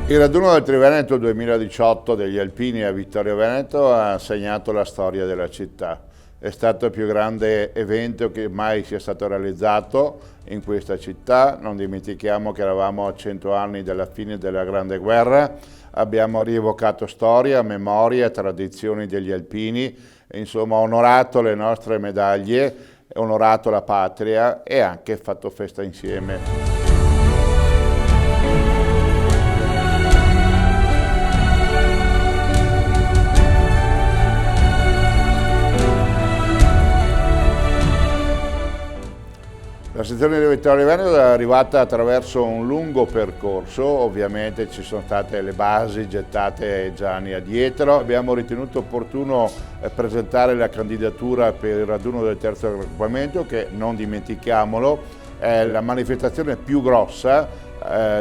Il raduno del Triveneto 2018 degli Alpini a Vittorio Veneto ha segnato la storia della città. È stato il più grande evento che mai sia stato realizzato in questa città. Non dimentichiamo che eravamo a 100 anni dalla fine della Grande Guerra. Abbiamo rievocato storia, memoria, tradizioni degli Alpini, insomma onorato le nostre medaglie, onorato la patria e anche fatto festa insieme. La sezione di Vittorio Veneto è arrivata attraverso un lungo percorso, ovviamente ci sono state le basi gettate già anni addietro. Abbiamo ritenuto opportuno presentare la candidatura per il raduno del terzo raggruppamento che, non dimentichiamolo, è la manifestazione più grossa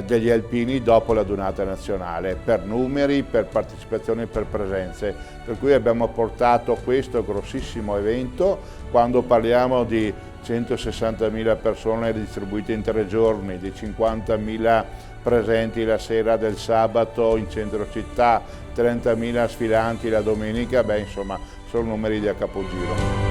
degli alpini dopo la Dunata nazionale, per numeri, per partecipazioni, per presenze. Per cui abbiamo portato questo grossissimo evento. Quando parliamo di 160.000 persone distribuite in 3 giorni, di 50.000 presenti la sera del sabato in centro città, 30.000 sfilanti la domenica, beh insomma sono numeri da capogiro.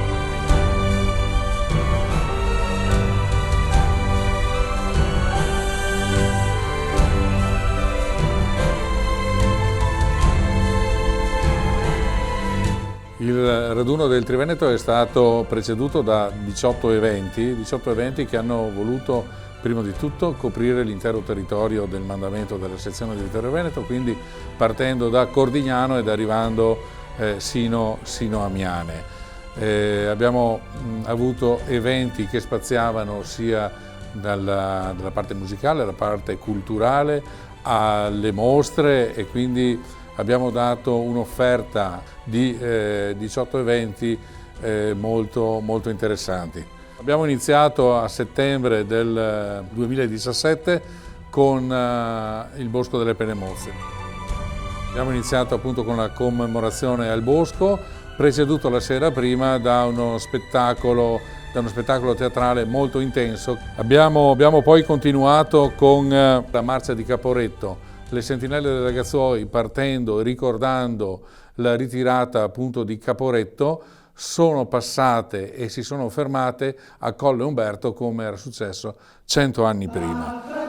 Il raduno del Triveneto è stato preceduto da 18 eventi che hanno voluto prima di tutto coprire l'intero territorio del mandamento della sezione di Vittorio Veneto, quindi partendo da Cordignano ed arrivando sino a Miane. Abbiamo avuto eventi che spaziavano sia dalla parte musicale alla parte culturale, alle mostre, e quindi abbiamo dato un'offerta di 18 eventi molto interessanti. Abbiamo iniziato a settembre del 2017 con il Bosco delle Penemozze. Abbiamo iniziato appunto con la commemorazione al Bosco, preceduto la sera prima da uno spettacolo teatrale molto intenso. Abbiamo poi continuato con la marcia di Caporetto, le sentinelle dei ragazzoi, partendo e ricordando la ritirata appunto di Caporetto, sono passate e si sono fermate a Colle Umberto come era successo 100 anni prima.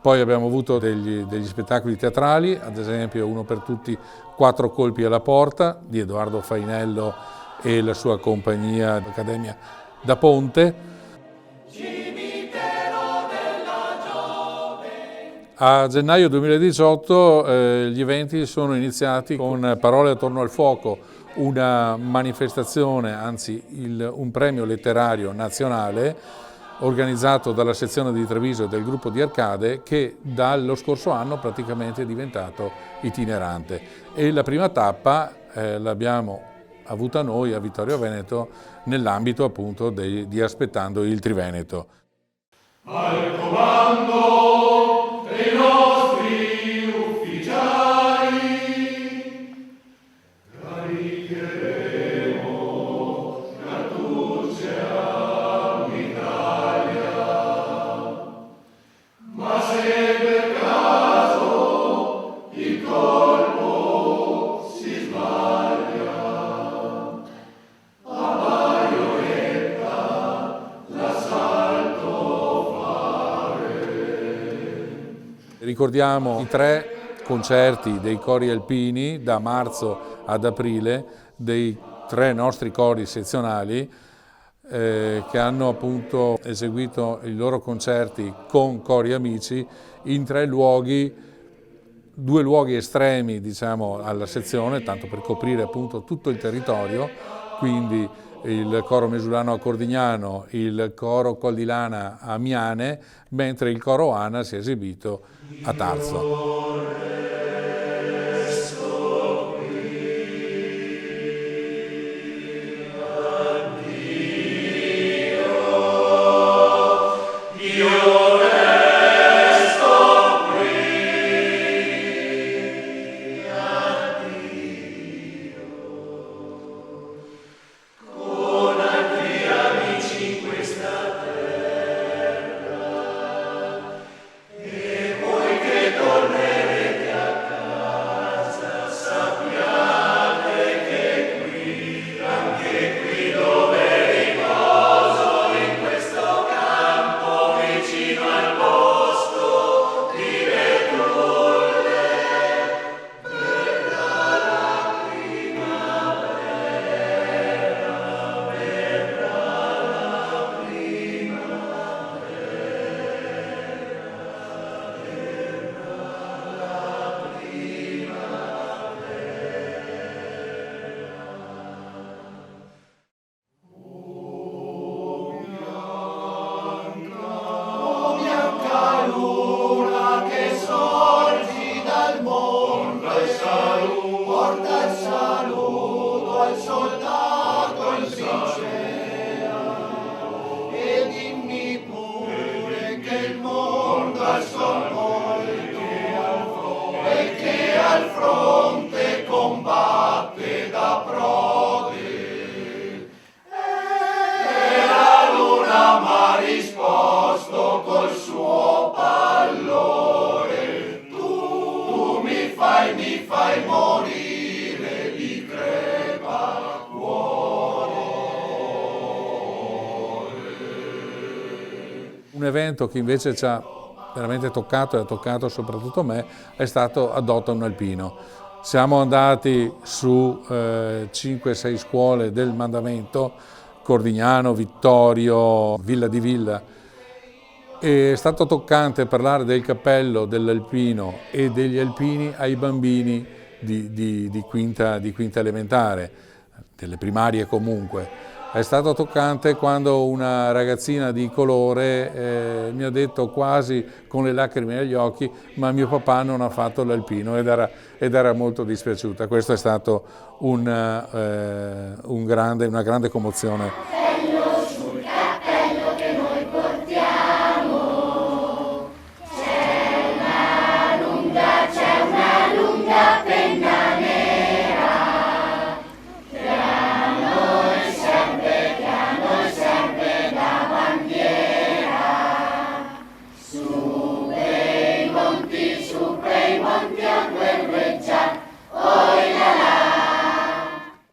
Poi abbiamo avuto degli spettacoli teatrali, ad esempio Uno per tutti, 4 colpi alla porta di Edoardo Fainello e la sua compagnia Accademia da Ponte. A gennaio 2018 gli eventi sono iniziati con Parole attorno al fuoco, una manifestazione, anzi un premio letterario nazionale organizzato dalla sezione di Treviso e del gruppo di Arcade, che dallo scorso anno praticamente è diventato itinerante. E la prima tappa l'abbiamo avuta noi a Vittorio Veneto nell'ambito appunto di Aspettando il Triveneto. Al comando dei nostri ufficiali caricheremo cartucce a mitraglia, ma se per caso il colpo si sbaglia, a baionetta l'assalto Ricordiamo i 3 concerti dei cori alpini da marzo ad aprile, dei 3 nostri cori sezionali che hanno appunto eseguito i loro concerti con cori amici in 3 luoghi, 2 luoghi estremi diciamo alla sezione, tanto per coprire appunto tutto il territorio, quindi il coro Mesulano a Cordignano, il coro Col di Lana a Miane, mentre il coro Ana si è esibito a Tarso. Un evento che invece ci ha veramente toccato e ha toccato soprattutto me è stato Adotta un Alpino. Siamo andati su 5-6 scuole del mandamento, Cordignano, Vittorio, Villa di Villa. È stato toccante parlare del cappello dell'alpino e degli alpini ai bambini di quinta elementare, delle primarie comunque. È stato toccante quando una ragazzina di colore mi ha detto quasi con le lacrime agli occhi: ma mio papà non ha fatto l'alpino, ed era molto dispiaciuta. Questo è stato una grande commozione.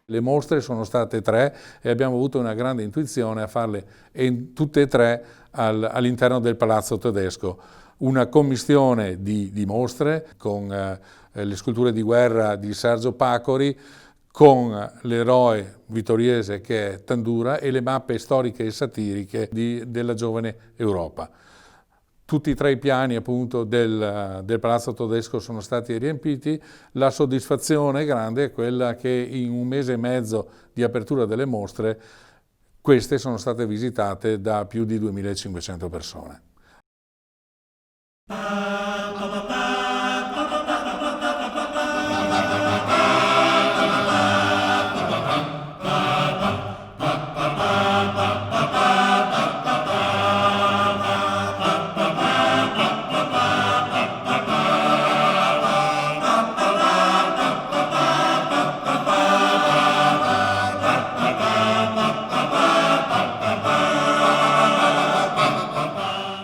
Le mostre sono state 3 e abbiamo avuto una grande intuizione a farle tutte e 3 all'interno del Palazzo Tedesco. Una commistione di mostre con le sculture di guerra di Sergio Pacori, con l'eroe vittoriese che è Tandura e le mappe storiche e satiriche della giovane Europa. Tutti e 3 i piani appunto del Palazzo Tedesco sono stati riempiti. La soddisfazione grande è quella che in un mese e mezzo di apertura delle mostre queste sono state visitate da più di 2500 persone.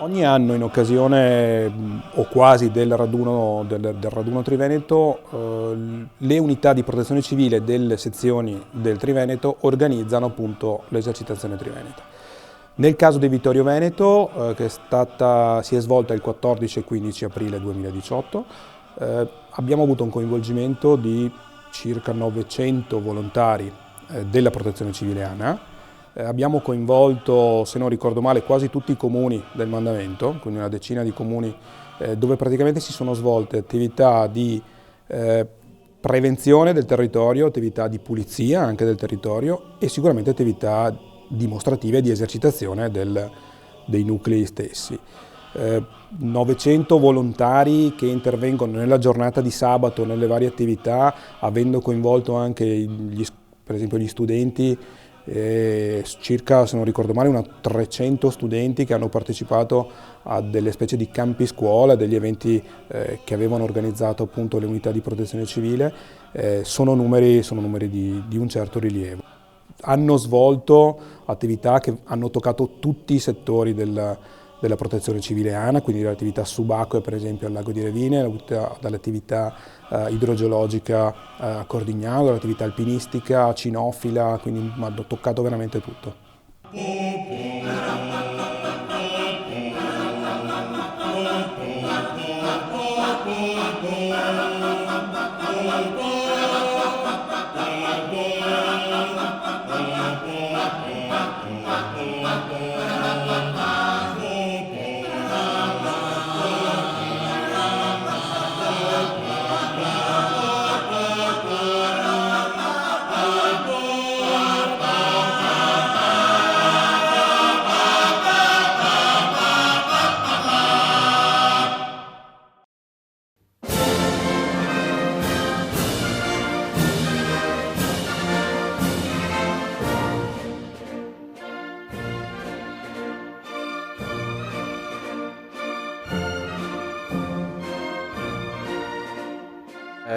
Ogni anno in occasione o quasi del raduno Triveneto le unità di protezione civile delle sezioni del Triveneto organizzano appunto l'esercitazione triveneta. Nel caso di Vittorio Veneto che si è svolta il 14 e 15 aprile 2018 abbiamo avuto un coinvolgimento di circa 900 volontari della protezione civile ANA. Abbiamo coinvolto, se non ricordo male, quasi tutti i comuni del mandamento, quindi una decina di comuni dove praticamente si sono svolte attività di prevenzione del territorio, attività di pulizia anche del territorio e sicuramente attività dimostrative di esercitazione dei nuclei stessi. 900 volontari che intervengono nella giornata di sabato nelle varie attività, avendo coinvolto anche per esempio gli studenti, circa, se non ricordo male, 300 studenti che hanno partecipato a delle specie di campi scuola, degli eventi che avevano organizzato appunto le unità di protezione civile, sono numeri di un certo rilievo. Hanno svolto attività che hanno toccato tutti i settori della protezione civile ANA, quindi dall'attività subacquea per esempio al lago di Revine, dall'attività idrogeologica a Cordignano, dall'attività alpinistica, cinofila, quindi hanno toccato veramente tutto.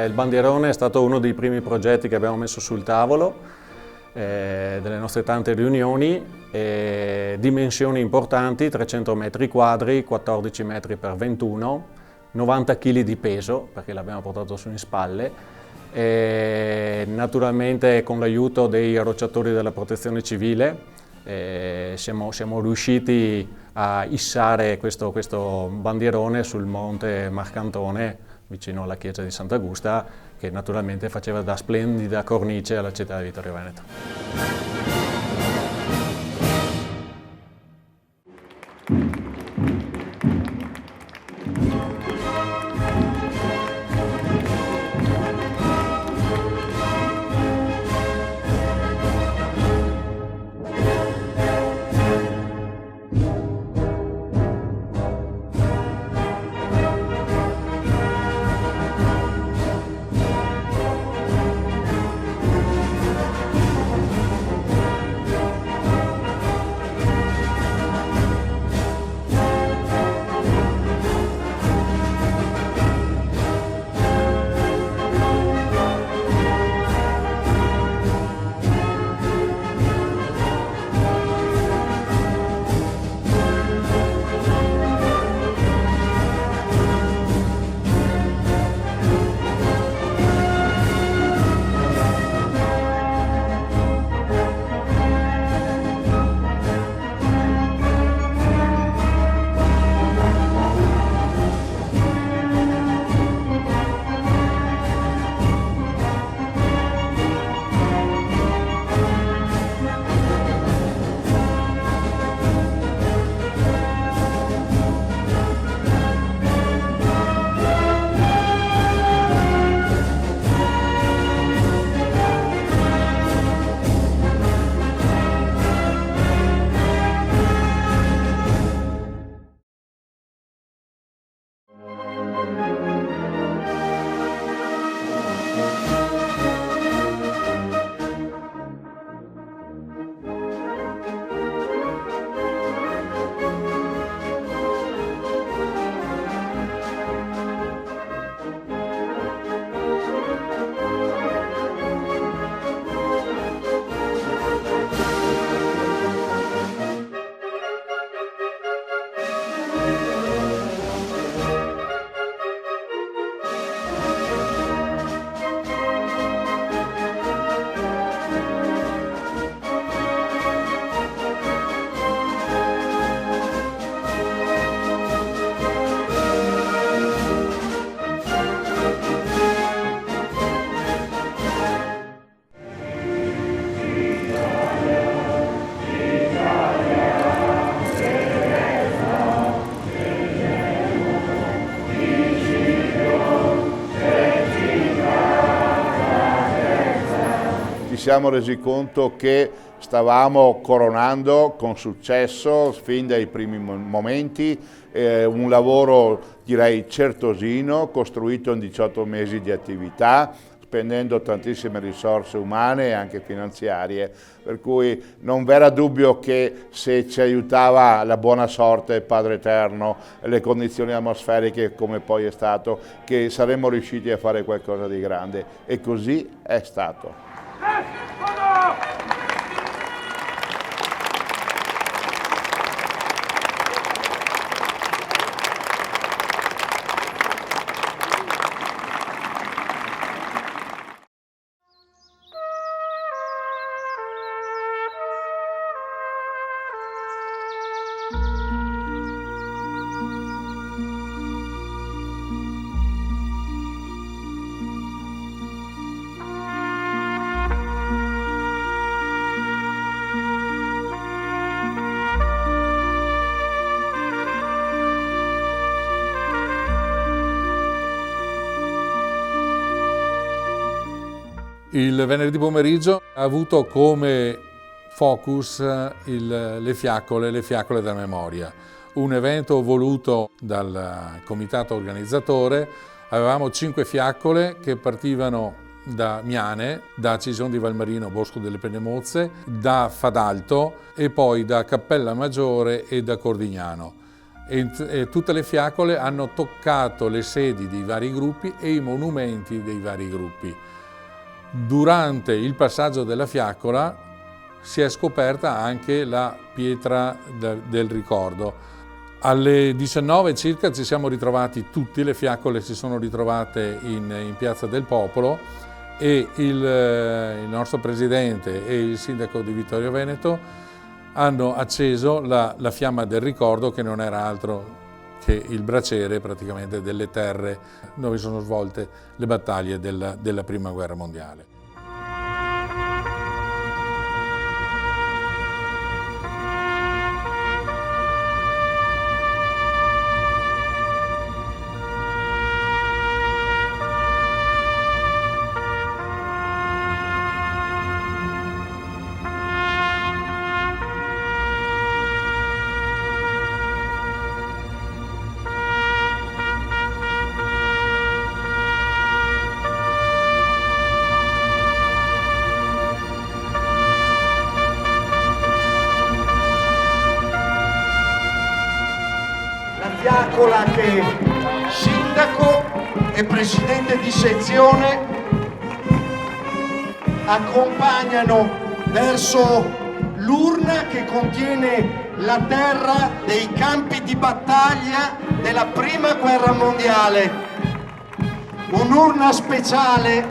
Il bandierone è stato uno dei primi progetti che abbiamo messo sul tavolo delle nostre tante riunioni, dimensioni importanti, 300 metri quadri, 14 metri per 21, 90 kg di peso perché l'abbiamo portato su in spalle, naturalmente con l'aiuto dei rocciatori della protezione civile siamo riusciti a issare questo bandierone sul monte Marcantone vicino alla chiesa di Sant'Augusta, che naturalmente faceva da splendida cornice alla città di Vittorio Veneto. ci siamo resi conto che stavamo coronando con successo, fin dai primi momenti, un lavoro direi certosino, costruito in 18 mesi di attività, spendendo tantissime risorse umane e anche finanziarie, per cui non v'era dubbio che se ci aiutava la buona sorte, il Padre Eterno, le condizioni atmosferiche come poi è stato, che saremmo riusciti a fare qualcosa di grande, e così è stato. Il venerdì pomeriggio ha avuto come focus le fiaccole della memoria, un evento voluto dal comitato organizzatore. Avevamo 5 fiaccole che partivano da Miane, da Cison di Valmarino, Bosco delle Penemozze, da Fadalto e poi da Cappella Maggiore e da Cordignano. E tutte le fiaccole hanno toccato le sedi dei vari gruppi e i monumenti dei vari gruppi. Durante il passaggio della fiaccola si è scoperta anche la pietra del ricordo. Alle 19 circa ci siamo ritrovati tutti, le fiaccole si sono ritrovate in Piazza del Popolo e il nostro presidente e il sindaco di Vittorio Veneto hanno acceso la fiamma del ricordo, che non era altro che il braciere praticamente delle terre dove sono svolte le battaglie della Prima Guerra Mondiale. Fiaccola che sindaco e presidente di sezione accompagnano verso l'urna che contiene la terra dei campi di battaglia della Prima Guerra Mondiale. Un'urna speciale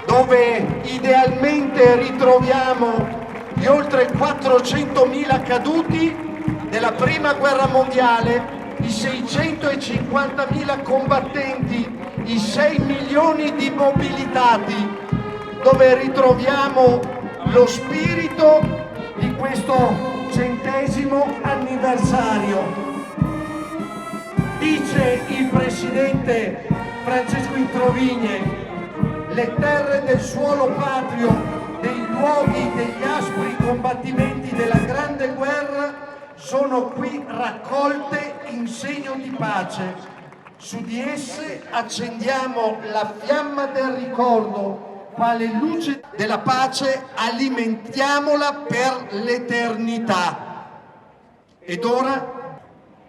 dove idealmente ritroviamo gli oltre 400.000 caduti della Prima Guerra Mondiale, i 650.000 combattenti, i 6 milioni di mobilitati, dove ritroviamo lo spirito di questo 100° anniversario. Dice il presidente Francesco Introvigne: le terre del suolo patrio, dei luoghi degli aspri combattimenti della Grande Guerra sono qui raccolte in segno di pace. Su di esse accendiamo la fiamma del ricordo, quale luce della pace alimentiamola per l'eternità. Ed ora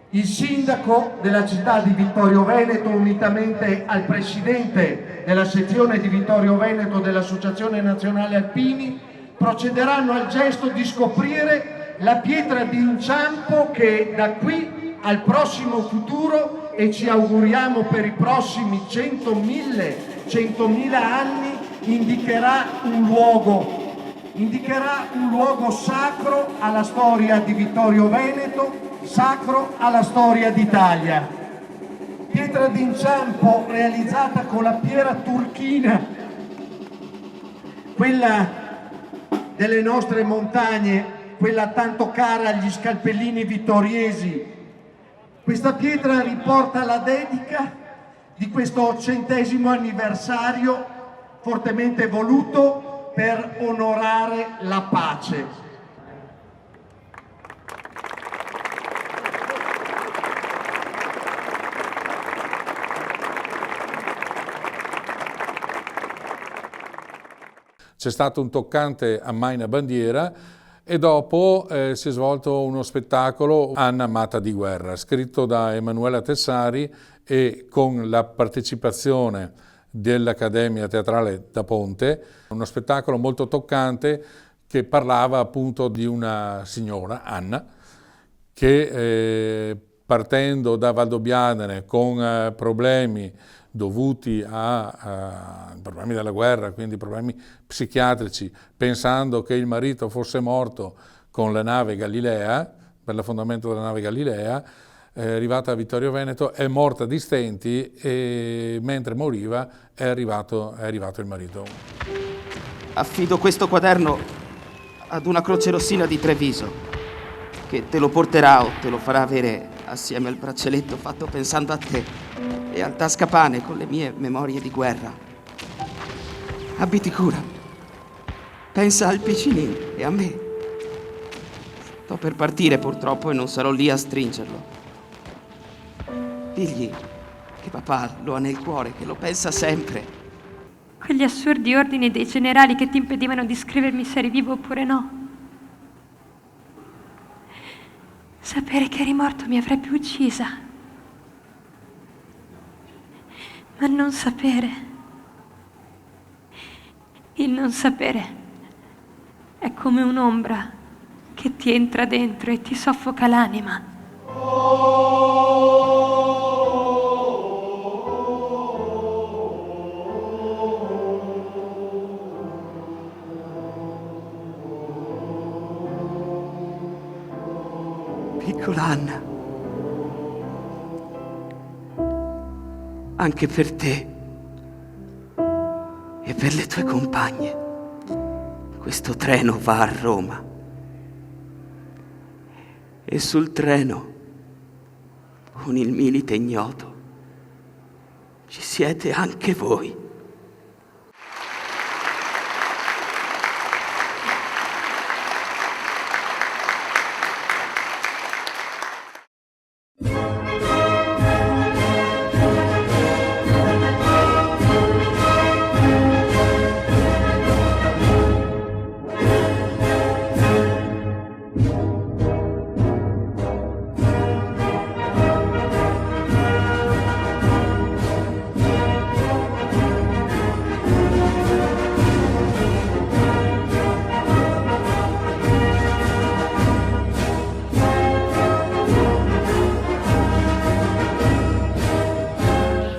il sindaco della città di Vittorio Veneto, unitamente al presidente della sezione di Vittorio Veneto dell'Associazione Nazionale Alpini, procederanno al gesto di scoprire la pietra d'inciampo che da qui al prossimo futuro, e ci auguriamo per i prossimi 100.000 anni, indicherà un luogo sacro alla storia di Vittorio Veneto, sacro alla storia d'Italia. Pietra d'inciampo realizzata con la pietra turchina, quella delle nostre montagne, quella tanto cara agli scalpellini vittoriesi. Questa pietra riporta la dedica di questo 100° anniversario, fortemente voluto per onorare la pace. C'è stato un toccante Ammaina bandiera e dopo si è svolto uno spettacolo Anna amata di guerra, scritto da Emanuela Tessari e con la partecipazione dell'Accademia Teatrale da Ponte, uno spettacolo molto toccante che parlava appunto di una signora, Anna, che partendo da Valdobbiadene con problemi dovuti a problemi della guerra, quindi problemi psichiatrici, pensando che il marito fosse morto con la nave Galilea, per l'affondamento della nave Galilea, è arrivata a Vittorio Veneto, è morta di stenti e mentre moriva è arrivato il marito. Affido questo quaderno ad una Croce Rossina di Treviso, che te lo porterà o te lo farà avere assieme al braccialetto fatto pensando a te e al tascapane con le mie memorie di guerra. Abbiti cura, pensa al piccinin e a me. Sto per partire purtroppo e non sarò lì a stringerlo. Digli che papà lo ha nel cuore, che lo pensa sempre. Quegli assurdi ordini dei generali che ti impedivano di scrivermi se eri vivo oppure no. Sapere che eri morto mi avrebbe uccisa. Ma non sapere. Il non sapere è come un'ombra che ti entra dentro e ti soffoca l'anima. Piccola Anna, anche per te e per le tue compagne, questo treno va a Roma. E sul treno, con il milite ignoto, ci siete anche voi.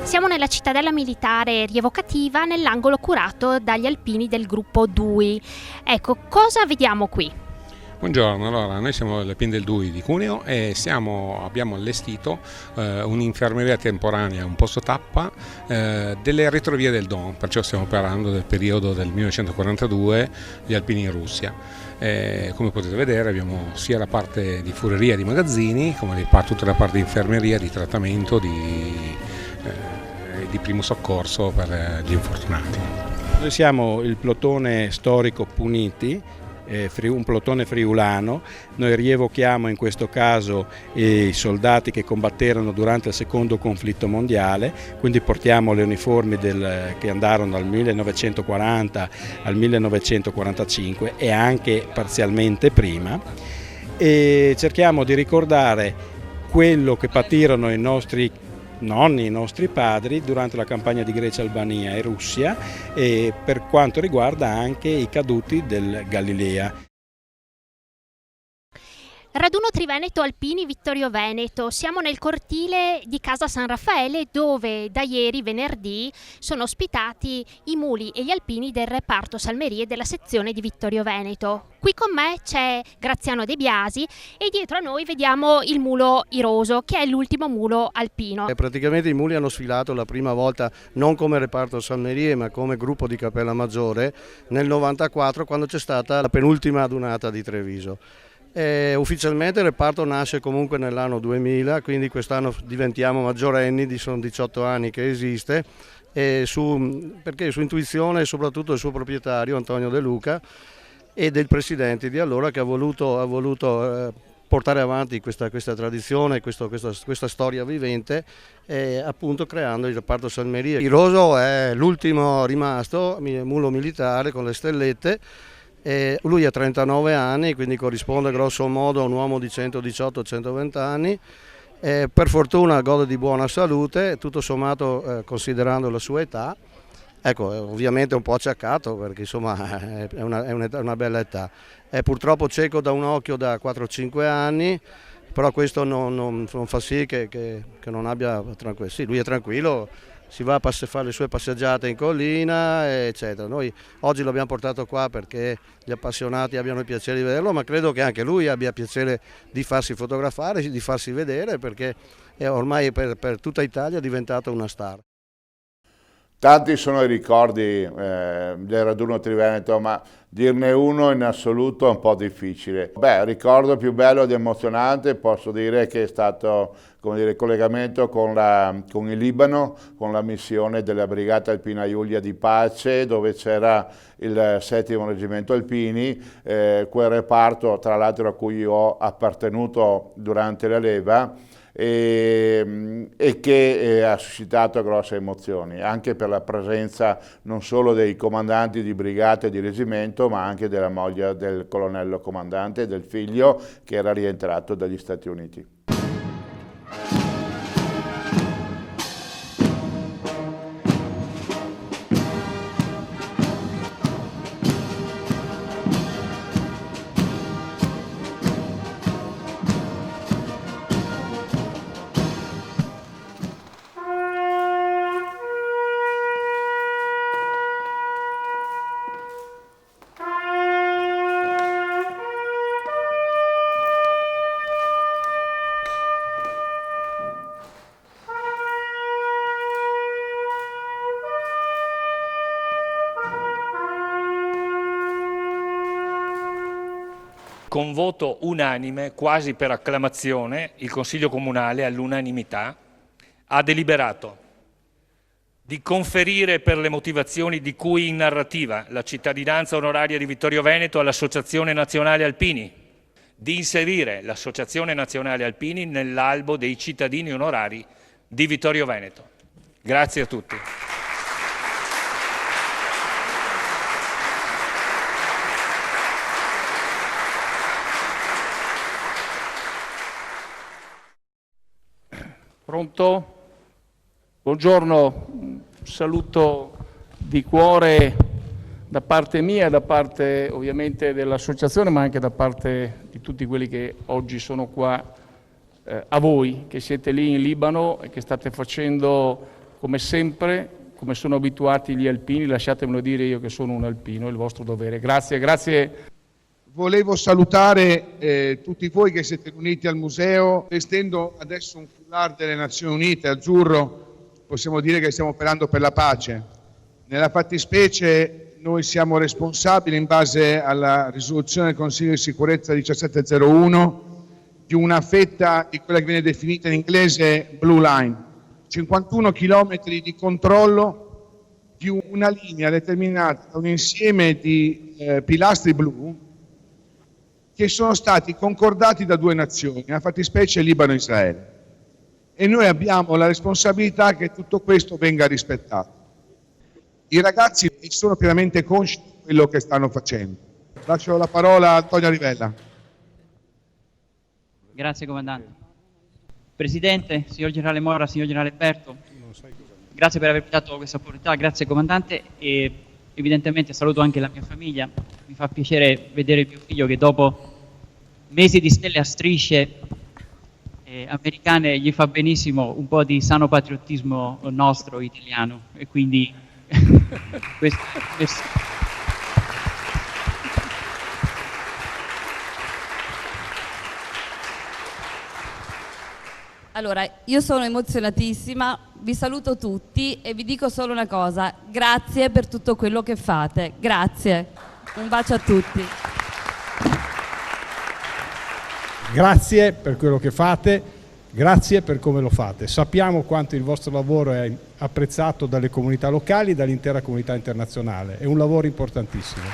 Siamo nella cittadella militare rievocativa nell'angolo curato dagli alpini del gruppo DUI. Ecco, cosa vediamo qui? Buongiorno, allora noi siamo all'Alpini del DUI di Cuneo e abbiamo allestito un'infermeria temporanea, un posto tappa delle retrovie del Don, perciò stiamo parlando del periodo del 1942, gli alpini in Russia. Come potete vedere abbiamo sia la parte di fureria di magazzini come tutta la parte di infermeria, di trattamento, di primo soccorso per gli infortunati. Noi siamo il plotone storico Puniti, un plotone friulano. Noi rievochiamo in questo caso i soldati che combatterono durante il secondo conflitto mondiale, quindi portiamo le uniformi che andarono dal 1940 al 1945 e anche parzialmente prima, e cerchiamo di ricordare quello che patirono i nostri nonni, i nostri padri durante la campagna di Grecia, Albania e Russia, e per quanto riguarda anche i caduti del Galilea. Raduno Triveneto Alpini Vittorio Veneto. Siamo nel cortile di Casa San Raffaele, dove da ieri, venerdì, sono ospitati i muli e gli alpini del reparto Salmerie della sezione di Vittorio Veneto. Qui con me c'è Graziano De Biasi e dietro a noi vediamo il mulo Iroso, che è l'ultimo mulo alpino. Praticamente i muli hanno sfilato la prima volta non come reparto Salmerie ma come gruppo di Cappella Maggiore nel 94, quando c'è stata la penultima adunata di Treviso. Ufficialmente il reparto nasce comunque nell'anno 2000, quindi quest'anno diventiamo maggiorenni, sono 18 anni che esiste, perché su intuizione soprattutto del suo proprietario Antonio De Luca e del presidente di allora, che ha voluto portare avanti questa tradizione, questa storia vivente, appunto creando il reparto Salmeria. Il Roso è l'ultimo rimasto mulo militare con le stellette. Lui ha 39 anni, quindi corrisponde grosso modo a un uomo di 118-120 anni. Per fortuna gode di buona salute, tutto sommato considerando la sua età. Ecco, ovviamente un po' acciaccato perché insomma è una bella età. È purtroppo cieco da un occhio da 4-5 anni, però questo non fa sì che non abbia tranquillo. Sì, lui è tranquillo, si va a fare le sue passeggiate in collina, eccetera. Noi oggi l'abbiamo portato qua perché gli appassionati abbiano il piacere di vederlo, ma credo che anche lui abbia piacere di farsi fotografare, di farsi vedere, perché ormai per tutta Italia è diventato una star. Tanti sono i ricordi del raduno Triveneto, ma dirne uno in assoluto è un po' difficile. Beh, il ricordo più bello ed emozionante posso dire che è stato, come dire, il collegamento con il Libano, con la missione della Brigata Alpina Giulia di Pace, dove c'era il 7° Reggimento Alpini, quel reparto tra l'altro a cui ho appartenuto durante la leva, e che ha suscitato grosse emozioni, anche per la presenza non solo dei comandanti di brigata e di reggimento, ma anche della moglie del colonnello comandante e del figlio che era rientrato dagli Stati Uniti. Con voto unanime, quasi per acclamazione, il Consiglio Comunale all'unanimità ha deliberato di conferire per le motivazioni di cui in narrativa la cittadinanza onoraria di Vittorio Veneto all'Associazione Nazionale Alpini, di inserire l'Associazione Nazionale Alpini nell'albo dei cittadini onorari di Vittorio Veneto. Grazie a tutti. Pronto? Buongiorno, un saluto di cuore da parte mia, da parte ovviamente dell'associazione, ma anche da parte di tutti quelli che oggi sono qua, a voi che siete lì in Libano e che state facendo come sempre, come sono abituati gli alpini, lasciatemelo dire io che sono un alpino, è il vostro dovere. Grazie, grazie. Volevo salutare tutti voi che siete uniti al museo, vestendo adesso un foulard delle Nazioni Unite azzurro, possiamo dire che stiamo operando per la pace. Nella fattispecie noi siamo responsabili, in base alla risoluzione del Consiglio di Sicurezza 1701, di una fetta di quella che viene definita in inglese Blue Line, 51 chilometri di controllo di una linea determinata da un insieme di pilastri blu che sono stati concordati da due nazioni, nella fattispecie Libano e Israele. E noi abbiamo la responsabilità che tutto questo venga rispettato. I ragazzi sono pienamente consci di quello che stanno facendo. Lascio la parola a Antonio Rivella. Grazie Comandante. Presidente, signor Generale Morra, signor Generale Berto, grazie per avermi dato questa opportunità, grazie Comandante, e evidentemente saluto anche la mia famiglia. Mi fa piacere vedere mio figlio che dopo mesi di stelle a strisce americane gli fa benissimo un po' di sano patriottismo nostro italiano, e quindi questo. Allora, io sono emozionatissima, vi saluto tutti e vi dico solo una cosa: grazie per tutto quello che fate, grazie, un bacio a tutti. Grazie per quello che fate, Grazie per come lo fate. Sappiamo quanto il vostro lavoro è apprezzato dalle comunità locali e dall'intera comunità internazionale. È un lavoro importantissimo.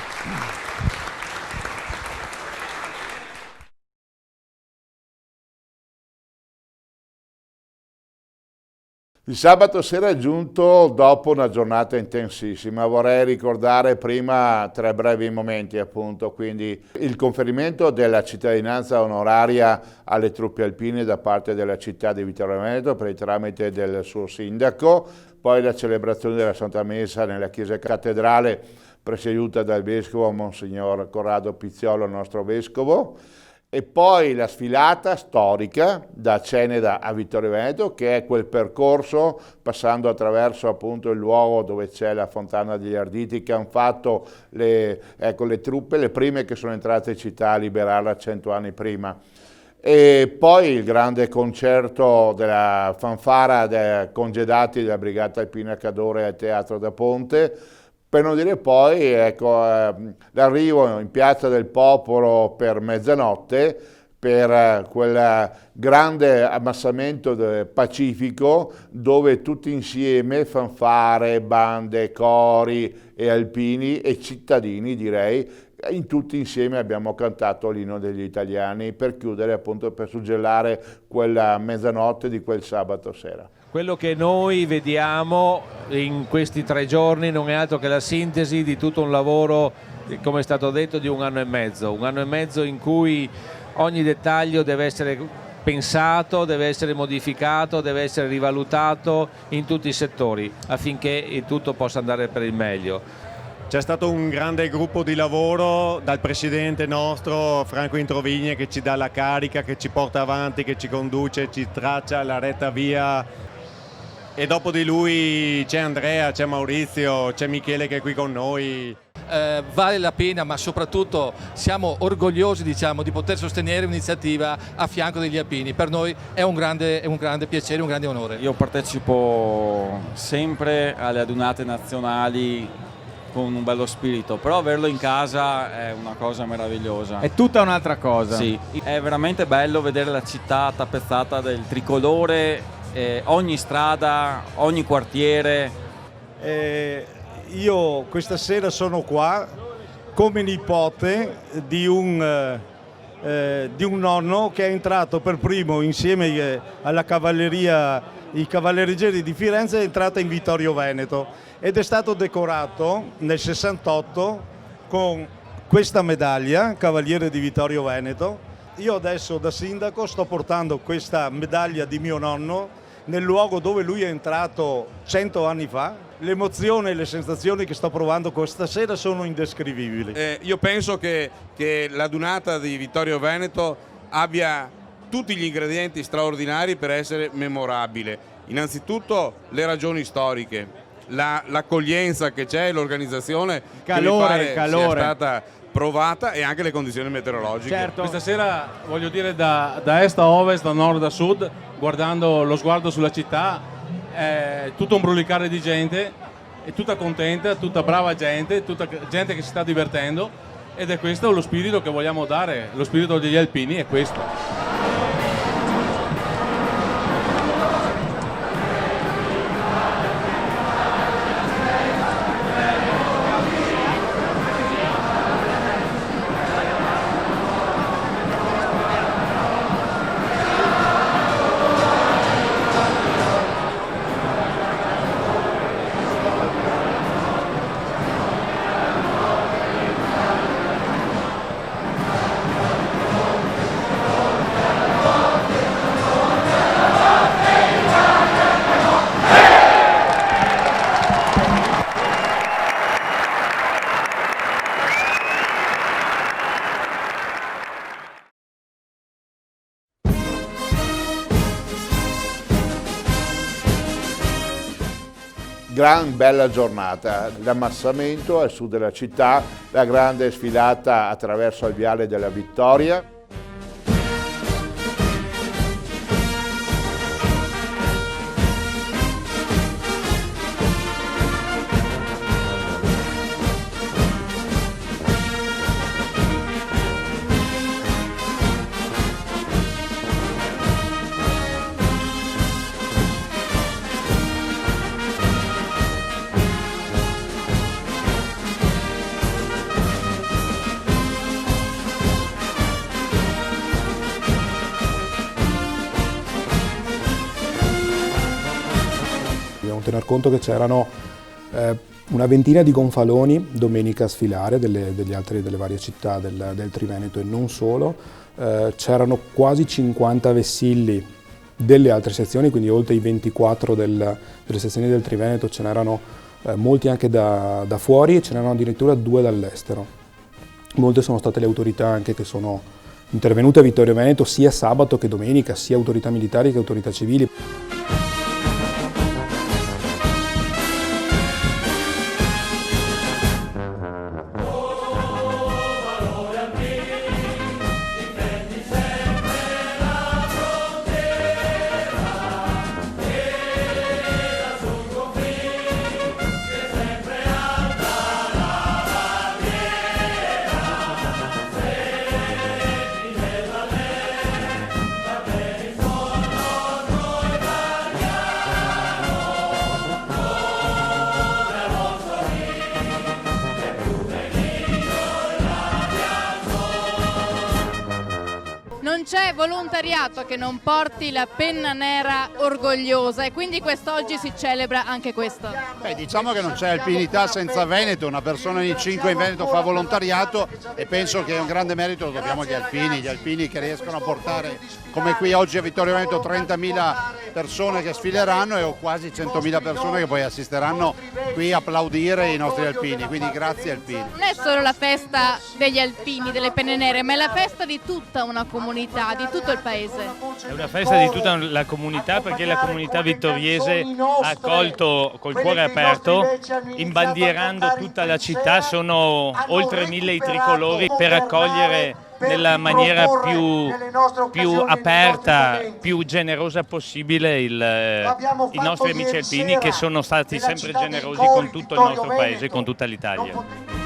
Il sabato sera è giunto dopo una giornata intensissima. Vorrei ricordare prima 3 brevi momenti, appunto, quindi il conferimento della cittadinanza onoraria alle truppe alpine da parte della città di Vittorio Veneto per il tramite del suo sindaco, poi la celebrazione della Santa Messa nella chiesa cattedrale presieduta dal vescovo Monsignor Corrado Pizziolo, nostro vescovo, e poi la sfilata storica da Ceneda a Vittorio Veneto, che è quel percorso passando attraverso appunto il luogo dove c'è la Fontana degli Arditi, che hanno fatto le truppe, le prime che sono entrate in città a liberarla 100 anni prima. E poi il grande concerto della fanfara dei congedati della Brigata Alpina Cadore al Teatro da Ponte, per non dire poi l'arrivo in Piazza del Popolo per mezzanotte, per quel grande ammassamento pacifico dove tutti insieme, fanfare, bande, cori e alpini e cittadini, direi, in tutti insieme abbiamo cantato l'inno degli italiani per chiudere, appunto, per suggellare quella mezzanotte di quel sabato sera. Quello che noi vediamo in questi 3 giorni non è altro che la sintesi di tutto un lavoro, come è stato detto, di 1 anno e mezzo in cui ogni dettaglio deve essere pensato, deve essere modificato, deve essere rivalutato in tutti i settori affinché il tutto possa andare per il meglio. C'è stato un grande gruppo di lavoro dal presidente nostro Franco Introvigne, che ci dà la carica, che ci porta avanti, che ci conduce, ci traccia la retta via. E dopo di lui c'è Andrea, c'è Maurizio, c'è Michele che è qui con noi. Vale la pena, ma soprattutto siamo orgogliosi, diciamo, di poter sostenere un'iniziativa a fianco degli alpini. Per noi è un grande piacere, un grande onore. Io partecipo sempre alle adunate nazionali con un bello spirito, però averlo in casa è una cosa meravigliosa. È tutta un'altra cosa. Sì, è veramente bello vedere la città tappezzata del tricolore, ogni strada, ogni quartiere. Io questa sera sono qua come nipote di un nonno che è entrato per primo insieme alla cavalleria, i cavalleggeri di Firenze, è entrato in Vittorio Veneto ed è stato decorato nel 68 con questa medaglia, Cavaliere di Vittorio Veneto. Io adesso da sindaco sto portando questa medaglia di mio nonno nel luogo dove lui è entrato 100 anni fa. L'emozione e le sensazioni che sto provando questa sera sono indescrivibili. Io penso che la dunata di Vittorio Veneto abbia tutti gli ingredienti straordinari per essere memorabile. Innanzitutto le ragioni storiche, l'accoglienza che c'è, l'organizzazione che mi pare sia stata provata, e anche le condizioni meteorologiche. Certo. Questa sera, voglio dire, da est a ovest, da nord a sud, guardando lo sguardo sulla città, è tutto un brulicare di gente, è tutta contenta, tutta brava gente, tutta gente che si sta divertendo, ed è questo lo spirito che vogliamo dare, lo spirito degli alpini è questo. Gran bella giornata, l'ammassamento al sud della città, la grande sfilata attraverso il Viale della Vittoria. tener conto che c'erano una ventina di gonfaloni domenica a sfilare delle varie città del Triveneto e non solo, c'erano quasi 50 vessilli delle altre sezioni, quindi oltre i 24 delle sezioni del Triveneto ce n'erano molti anche da fuori e ce n'erano addirittura 2 dall'estero. Molte sono state le autorità anche che sono intervenute a Vittorio Veneto sia sabato che domenica, sia autorità militari che autorità civili. Non c'è volontariato che non porti la penna nera orgogliosa e quindi quest'oggi si celebra anche questo. Diciamo che non c'è alpinità senza Veneto, una persona ogni 5 in Veneto fa volontariato e penso che un grande merito lo dobbiamo agli alpini che riescono a portare, come qui oggi a Vittorio Veneto, 30.000 persone che sfileranno e quasi 100.000 persone che poi assisteranno qui a applaudire i nostri alpini, quindi grazie alpini. Non è solo la festa degli alpini, delle penne nere, ma è la festa di tutta una comunità, di tutto il paese. È una festa di tutta la comunità perché la comunità vittoriese ha accolto col cuore aperto, imbandierando tutta la città, sono oltre 1.000 i tricolori per accogliere nella maniera più aperta, più generosa possibile i nostri amici alpini che sono stati sempre generosi con tutto il nostro paese, con tutta l'Italia.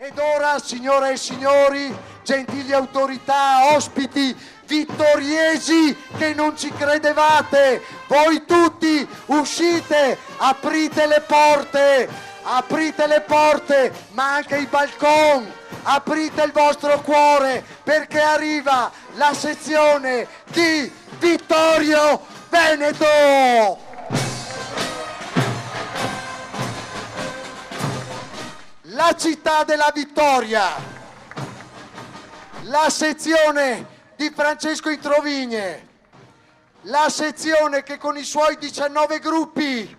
Ed ora, signore e signori, gentili autorità, ospiti vittoriesi che non ci credevate, voi tutti uscite, aprite le porte, ma anche i balconi, aprite il vostro cuore perché arriva la sezione di Vittorio Veneto! La città della vittoria, la sezione di Francesco Introvigne, la sezione che con i suoi 19 gruppi,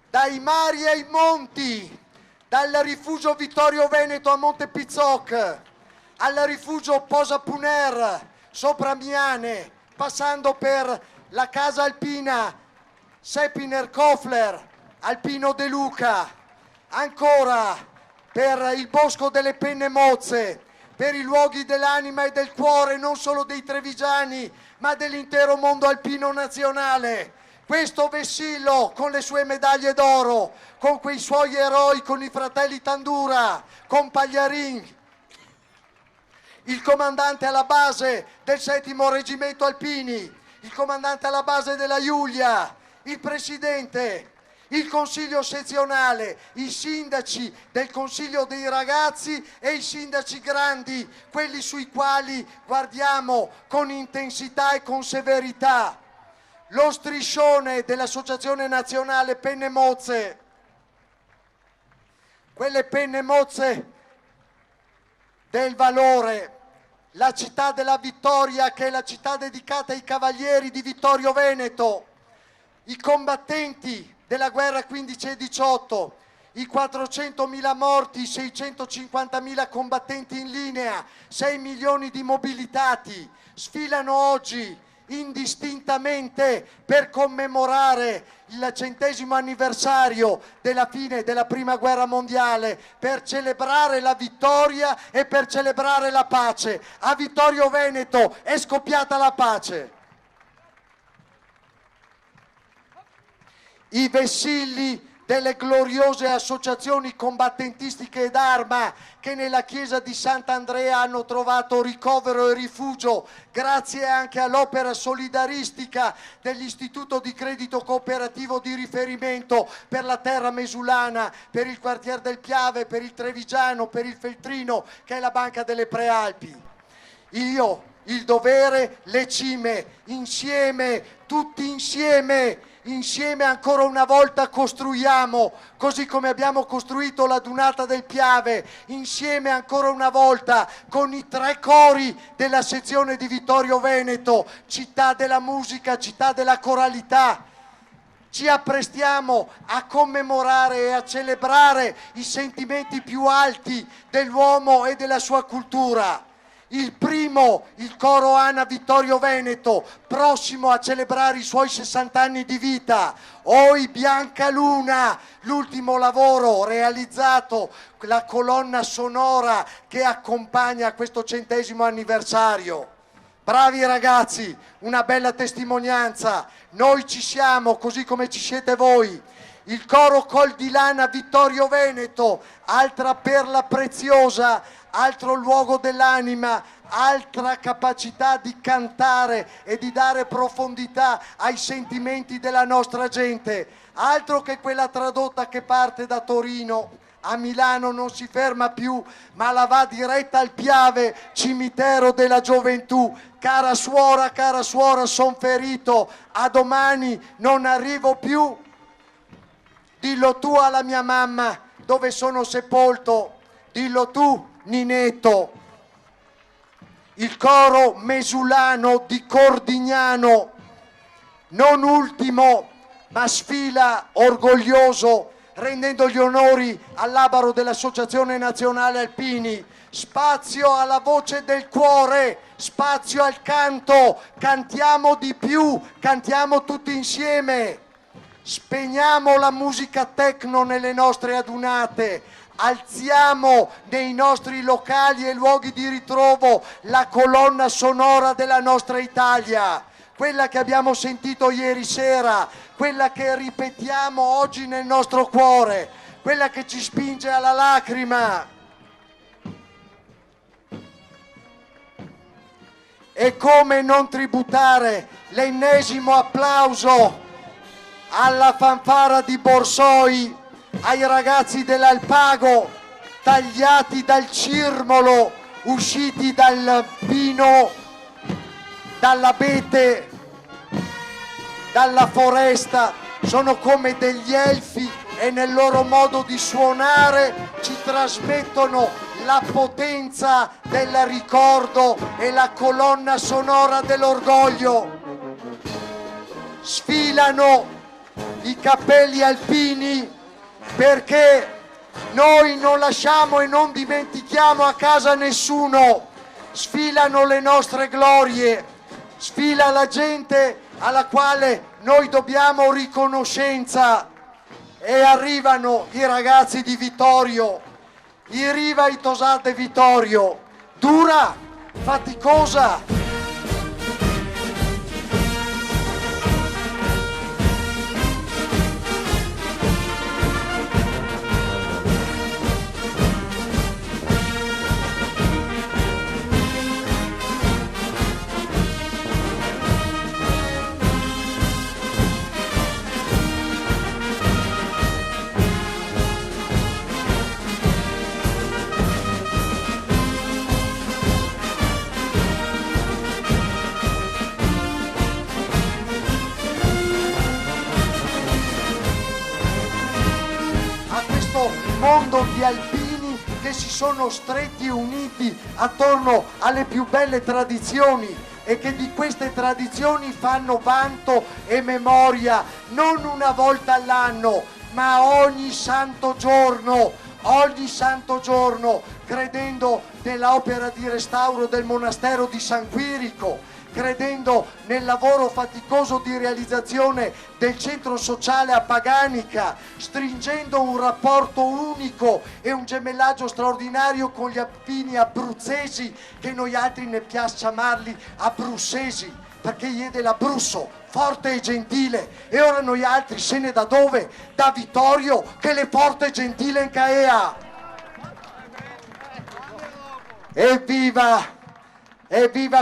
dai mari ai monti, dal rifugio Vittorio Veneto a Monte Pizzoc, al rifugio Posa Puner, sopra Miane, passando per la casa alpina Sepiner Kofler, Alpino De Luca, ancora per il Bosco delle Penne Mozze, per i luoghi dell'anima e del cuore non solo dei trevigiani, ma dell'intero mondo alpino nazionale. Questo vessillo con le sue medaglie d'oro, con quei suoi eroi, con i fratelli Tandura, con Pagliarin, il comandante alla base del 7° Reggimento Alpini, il comandante alla base della Giulia, il presidente, il consiglio sezionale, i sindaci del consiglio dei ragazzi e i sindaci grandi, quelli sui quali guardiamo con intensità e con severità. Lo striscione dell'Associazione Nazionale Penne Mozze, quelle penne mozze del valore, la città della vittoria che è la città dedicata ai cavalieri di Vittorio Veneto, i combattenti della guerra 15 e 18, i 400.000 morti, i 650.000 combattenti in linea, 6 milioni di mobilitati, sfilano oggi indistintamente per commemorare il 100° anniversario della fine della Prima Guerra Mondiale, per celebrare la vittoria e per celebrare la pace. A Vittorio Veneto è scoppiata la pace. i vessilli delle gloriose associazioni combattentistiche d'arma che nella chiesa di Sant'Andrea hanno trovato ricovero e rifugio, grazie anche all'opera solidaristica dell'Istituto di Credito Cooperativo di riferimento per la terra mesulana, per il quartier del Piave, per il Trevigiano, per il Feltrino, che è la Banca delle Prealpi. Io, il dovere, le cime, insieme, tutti insieme ancora una volta costruiamo, così come abbiamo costruito la Dunata del Piave, insieme ancora una volta con i 3 cori della sezione di Vittorio Veneto, città della musica, città della coralità. Ci apprestiamo a commemorare e a celebrare i sentimenti più alti dell'uomo e della sua cultura. Il primo, il coro Ana Vittorio Veneto, prossimo a celebrare i suoi 60 anni di vita. Oi Bianca Luna, l'ultimo lavoro realizzato, la colonna sonora che accompagna questo 100° anniversario. Bravi ragazzi, una bella testimonianza. Noi ci siamo, così come ci siete voi. Il coro Col di Lana Vittorio Veneto, altra perla preziosa, altro luogo dell'anima, altra capacità di cantare e di dare profondità ai sentimenti della nostra gente, altro che quella tradotta che parte da Torino a Milano, non si ferma più, ma la va diretta al Piave, cimitero della gioventù. Cara suora, son ferito, a domani non arrivo più. Dillo tu alla mia mamma dove sono sepolto, dillo tu Ninetto. Il coro mesulano di Cordignano, non ultimo, ma sfila orgoglioso, rendendo gli onori all'abaro dell'Associazione Nazionale Alpini. Spazio alla voce del cuore, spazio al canto, cantiamo di più, cantiamo tutti insieme. Spegniamo la musica techno nelle nostre adunate, alziamo nei nostri locali e luoghi di ritrovo la colonna sonora della nostra Italia, quella che abbiamo sentito ieri sera, quella che ripetiamo oggi nel nostro cuore, quella che ci spinge alla lacrima. E come non tributare l'ennesimo applauso alla fanfara di Borsoi, ai ragazzi dell'Alpago, tagliati dal cirmolo, usciti dal vino, dall'abete, dalla foresta, sono come degli elfi e nel loro modo di suonare ci trasmettono la potenza del ricordo e la colonna sonora dell'orgoglio. Sfilano i cappelli alpini perché noi non lasciamo e non dimentichiamo a casa nessuno. Sfilano le nostre glorie, sfila la gente alla quale noi dobbiamo riconoscenza e arrivano i ragazzi di Vittorio, i Riva i Tosate Vittorio, dura, faticosa. Mondo di alpini che si sono stretti e uniti attorno alle più belle tradizioni e che di queste tradizioni fanno vanto e memoria non una volta all'anno, ma ogni santo giorno, credendo nell'opera di restauro del monastero di San Quirico, credendo nel lavoro faticoso di realizzazione del centro sociale a Paganica, stringendo un rapporto unico e un gemellaggio straordinario con gli alpini abruzzesi, che noi altri ne piace chiamarli abruzzesi, perché gli è dell'Abruzzo, forte e gentile, e ora noi altri se ne da dove? Da Vittorio, che le forte e gentile in Caea. Evviva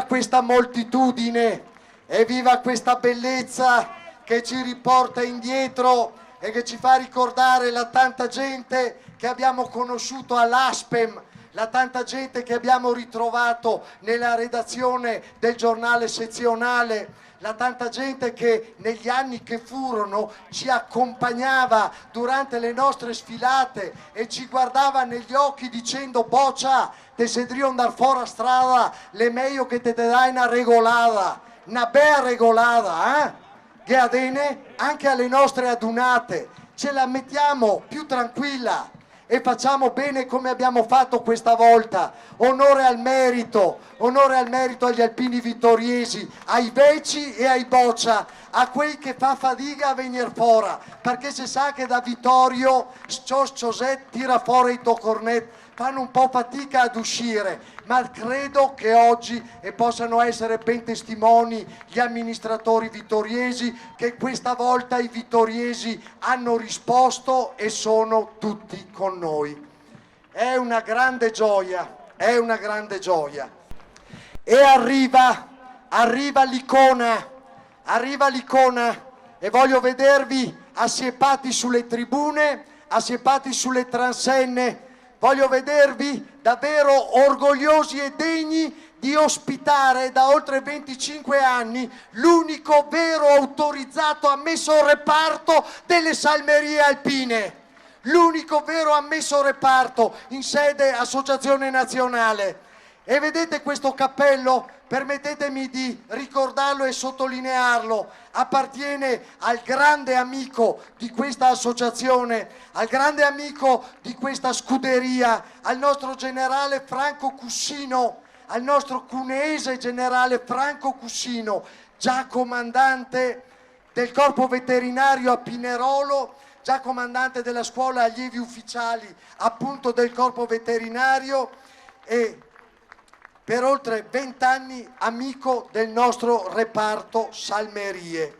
questa moltitudine, evviva questa bellezza che ci riporta indietro e che ci fa ricordare la tanta gente che abbiamo conosciuto all'Aspem, la tanta gente che abbiamo ritrovato nella redazione del giornale sezionale, la tanta gente che negli anni che furono ci accompagnava durante le nostre sfilate e ci guardava negli occhi dicendo: Boccia, te sedrio andar fuori a strada, le meglio che te dai una regolata, una bella regolata, che adene anche alle nostre adunate, ce la mettiamo più tranquilla e facciamo bene come abbiamo fatto questa volta. Onore al merito agli alpini vittoriesi, ai Veci e ai Boccia, a quei che fa fatica a venire fuori, perché si sa che da Vittorio José tira fuori i tocornet, fanno un po' fatica ad uscire, ma credo che oggi possano essere ben testimoni gli amministratori vittoriesi che questa volta i vittoriesi hanno risposto e sono tutti con noi. È una grande gioia, è una grande gioia. E arriva l'icona e voglio vedervi assiepati sulle tribune, assiepati sulle transenne. Voglio vedervi davvero orgogliosi e degni di ospitare da oltre 25 anni l'unico vero autorizzato ammesso al reparto delle salmerie alpine. L'unico vero ammesso al reparto in sede associazione nazionale. E vedete questo cappello? Permettetemi di ricordarlo e sottolinearlo, appartiene al grande amico di questa associazione, al grande amico di questa scuderia, al nostro generale Franco Cussino, al nostro cuneese generale Franco Cussino, già comandante del corpo veterinario a Pinerolo, già comandante della scuola allievi ufficiali appunto del corpo veterinario e per oltre 20 anni amico del nostro reparto salmerie.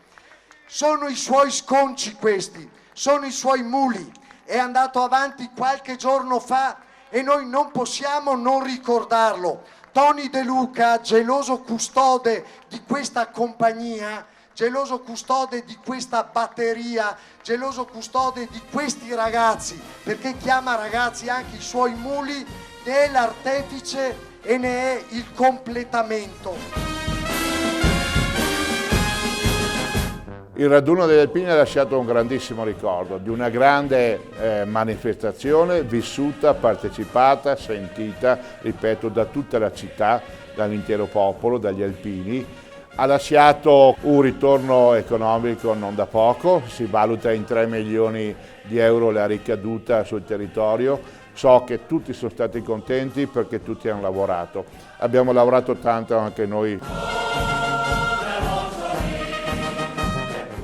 Sono i suoi sconci questi, sono i suoi muli. È andato avanti qualche giorno fa e noi non possiamo non ricordarlo. Tony De Luca, geloso custode di questa compagnia, geloso custode di questa batteria, geloso custode di questi ragazzi, perché chiama ragazzi anche i suoi muli, ne è l'artefice e ne è il completamento. Il raduno degli alpini ha lasciato un grandissimo ricordo di una grande manifestazione vissuta, partecipata, sentita, ripeto, da tutta la città, dall'intero popolo, dagli alpini. Ha lasciato un ritorno economico non da poco, si valuta in 3 milioni di euro la ricaduta sul territorio. So che tutti sono stati contenti perché tutti hanno lavorato. Abbiamo lavorato tanto anche noi.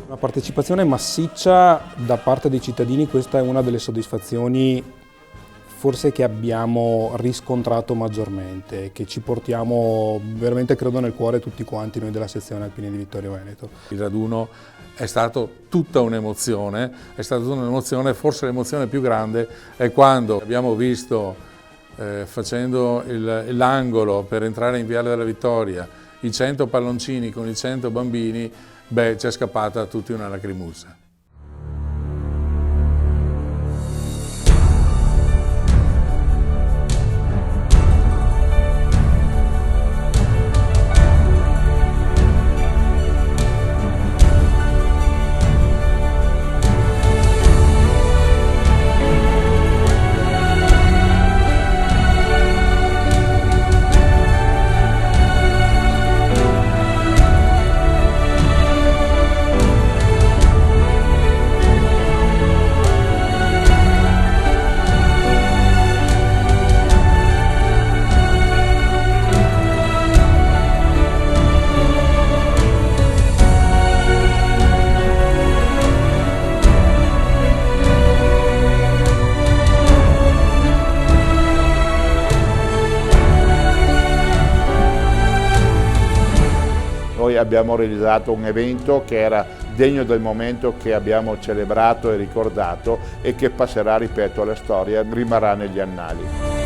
Una partecipazione massiccia da parte dei cittadini, questa è una delle soddisfazioni forse che abbiamo riscontrato maggiormente, che ci portiamo veramente credo nel cuore tutti quanti noi della sezione alpini di Vittorio Veneto. Il raduno è stato tutta un'emozione, forse l'emozione più grande è quando abbiamo visto facendo l'angolo per entrare in Viale della Vittoria i 100 palloncini con i 100 bambini, ci è scappata a tutti una lacrimuccia. abbiamo realizzato un evento che era degno del momento che abbiamo celebrato e ricordato e che passerà, ripeto, alla storia, rimarrà negli annali.